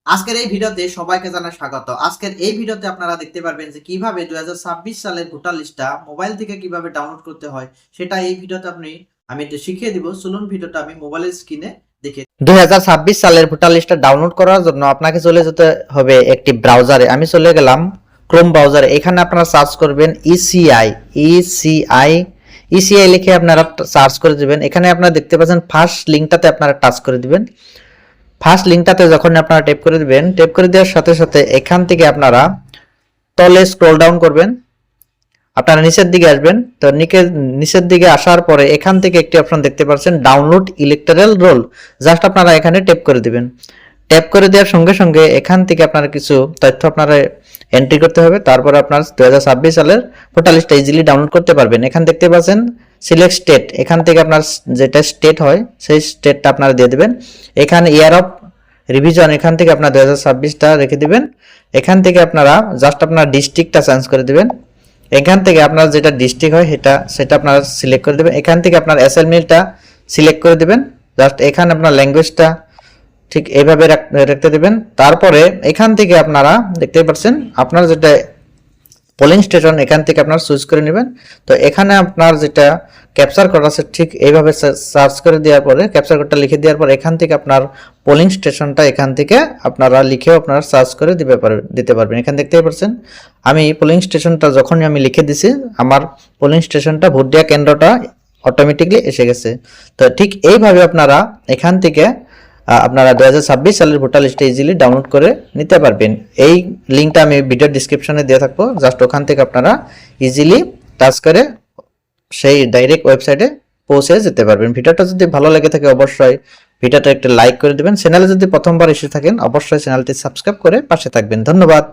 আজকের এই ভিডিওতে সবাইকে জানাই স্বাগত। আজকের এই ভিডিওতে আপনারা দেখতে পারবেন যে কিভাবে 2026 সালের ভোটার লিস্টটা মোবাইল থেকে কিভাবে ডাউনলোড করতে হয় সেটা এই ভিডিওতে আমি একটু শিখিয়ে দিব। চলুন ভিডিওটা আমি মোবাইলের স্ক্রিনে দেখে 2026 সালের ভোটার লিস্টটা ডাউনলোড করার জন্য আপনাকে চলে যেতে হবে একটি ব্রাউজারে। আমি চলে গেলাম ক্রোম ব্রাউজারে। এখানে আপনারা সার্চ করবেন ইসিআই লিখে আপনারা সার্চ করে দিবেন। এখানে আপনারা দেখতে পাচ্ছেন ফার্স্ট লিংকটাতে আপনারা টাচ করে দিবেন। ফার্স্ট লিংকটাতে যখন আপনারা ট্যাপ করে দিবেন, ট্যাপ করে দেওয়ার সাথে সাথে এখান থেকে আপনারা তলে স্ক্রল ডাউন করবেন, আপনারা নিচের দিকে আসবেন। তো নিচের দিকে আসার পরে এখান থেকে একটি অপশন দেখতে পাচ্ছেন ডাউনলোড ইলেকট্রাল রোল। জাস্ট আপনারা এখানে ট্যাপ করে দিবেন। ট্যাপ করে দেওয়ার সঙ্গে সঙ্গে এখান থেকে আপনারা কিছু তথ্য আপনারা এন্ট্রি করতে হবে। তারপরে আপনার 2026 সালের ভোটার লিস্টটা ইজিলি ডাউনলোড করতে পারবেন। এখানে দেখতে পাচ্ছেন সিলেক্ট স্টেট, এখান থেকে আপনার যেটা স্টেট হয় সেই স্টেটটা আপনারা দিয়ে দিবেন। এখানে ইয়ার অফ রিভিশন, এখান থেকে আপনার 2026টা রেখে দিবেন। এখান থেকে আপনারা জাস্ট আপনার ডিস্ট্রিক্টটা চেঞ্জ করে দিবেন। এখান থেকে আপনার যেটা ডিস্ট্রিক্ট হয় সেটা আপনারা সিলেক্ট করে দেবেন। এখান থেকে আপনার অ্যাসাইনমেন্টটা সিলেক্ট করে দেবেন। জাস্ট এখানে আপনার ল্যাঙ্গুয়েজটা ঠিক এইভাবে রাখতে দেবেন। তারপরে এখান থেকে আপনারা দেখতে পাচ্ছেন আপনার যেটা পোলিং স্টেশন, এখান থেকে আপনারা চুজ করে নেবেন। তো এখানে আপনার যেটা ক্যাপচার কোড আছে ঠিক এইভাবে সার্চ করে দেওয়ার পরে ক্যাপচার কোডটা লিখে দেওয়ার পর এখান থেকে আপনার পোলিং স্টেশনটা এখান থেকে আপনারা লিখেও আপনারা সার্চ করে দিতে পারবেন। এখানে দেখতে পাচ্ছেন আমি পোলিং স্টেশনটা যখনই আমি লিখে দিছি আমার পোলিং স্টেশনটা ভোট দেওয়া কেন্দ্রটা অটোমেটিকলি এসে গেছে। তো ঠিক এইভাবে আপনারা এখান থেকে আপনারা 2026 সালের ভোটার লিস্টটা ইজিলি ডাউনলোড করে নিতে পারবেন। এই লিঙ্কটা আমি ভিডিও ডিসক্রিপশনে দিয়ে থাকবো। জাস্ট ওখান থেকে আপনারা ইজিলি টাচ করে সেই ডাইরেক্ট ওয়েবসাইটে পৌঁছে যেতে পারবেন। ভিডিওটা যদি ভালো লেগে থাকে অবশ্যই ভিডিওটা একটা লাইক করে দেবেন। চ্যানেলে যদি প্রথমবার এসে থাকেন অবশ্যই চ্যানেলটি সাবস্ক্রাইব করে পাশে থাকবেন। ধন্যবাদ।